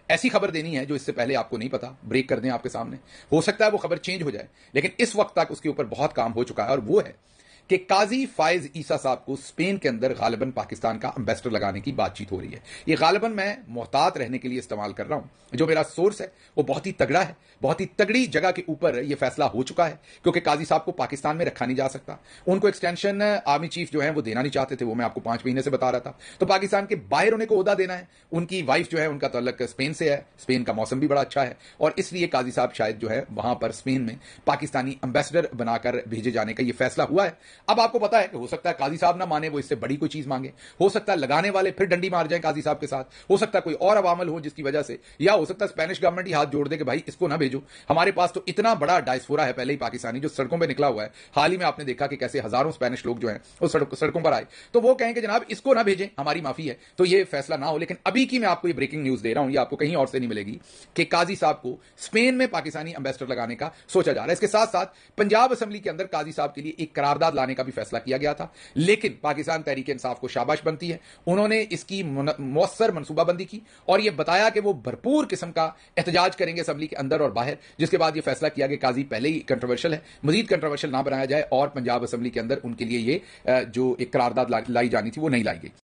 ایسی خبر دینی ہے جو اس سے پہلے آپ کو نہیں پتا، بریک کر دیں آپ کے سامنے. ہو سکتا ہے وہ خبر چینج ہو جائے، لیکن اس وقت تک اس کے اوپر بہت کام ہو چکا ہے، اور وہ ہے کہ قاضی فائز عیسیٰ صاحب کو اسپین کے اندر غالباً پاکستان کا امبیسڈر لگانے کی بات چیت ہو رہی ہے. یہ غالباً میں محتاط رہنے کے لیے استعمال کر رہا ہوں، جو میرا سورس ہے وہ بہت ہی تگڑا ہے، بہت ہی تگڑی جگہ کے اوپر یہ فیصلہ ہو چکا ہے، کیونکہ قاضی صاحب کو پاکستان میں رکھا نہیں جا سکتا. ان کو ایکسٹینشن آرمی چیف جو ہے وہ دینا نہیں چاہتے تھے، وہ میں آپ کو 5 مہینے سے بتا رہا تھا. تو پاکستان کے باہر انہیں کو عہدہ دینا ہے. ان کی وائف جو ہے ان کا تعلق اسپین سے ہے، اسپین کا موسم بھی بڑا اچھا ہے، اور اس لیے قاضی صاحب شاید جو ہے وہاں پر اسپین میں پاکستانی امبیسڈر بنا کر بھیجے جانے کا یہ فیصلہ ہوا ہے. اب آپ کو پتا ہے کہ ہو سکتا ہے قاضی صاحب نہ مانے، وہ اس سے بڑی کوئی چیز مانگے، ہو سکتا ہے لگانے والے پھر ڈنڈی مار جائیں قاضی صاحب کے ساتھ، ہو سکتا ہے کوئی اور عوامل ہو جس کی وجہ سے، یا ہو سکتا ہے اسپینش گورنمنٹ ہی ہاتھ جوڑ دے کہ بھائی اس کو نہ بھیجو. ہمارے پاس تو اتنا بڑا ڈائسفورا ہے پہلے ہی پاکستانی جو سڑکوں پہ نکلا ہوا ہے. حال ہی میں آپ نے دیکھا کہ کیسے ہزاروں اسپینش لوگ جو ہیں وہ سڑکوں پر آئے. تو وہ کہیں کہ جناب اس کو نہ بھیجیں، ہماری معافی ہے، تو یہ فیصلہ نہ ہو. لیکن ابھی کی میں آپ کو یہ بریکنگ نیوز دے رہا ہوں، یہ آپ کو کہیں اور سے نہیں ملے گی، کہ قاضی صاحب کو اسپین میں پاکستانی امبیسڈر لگانے کا سوچا جا رہا ہے. اس کے ساتھ ساتھ پنجاب اسمبلی کے اندر قاضی صاحب کے لیے ایک قرارداد لانے کا بھی فیصلہ کیا گیا تھا، لیکن پاکستان تحریک انصاف کو شاباش بنتی ہے، انہوں نے اس کی مؤثر منصوبہ بندی کی اور یہ بتایا کہ وہ بھرپور قسم کا احتجاج کریں گے اسمبلی کے اندر اور باہر، جس کے بعد یہ فیصلہ کیا کہ قاضی پہلے ہی کنٹروورشل ہے، مزید کنٹروورشل نہ بنایا جائے، اور پنجاب اسمبلی کے اندر ان کے لیے یہ جو ایک قرارداد لائی جانی تھی وہ نہیں لائی گئی.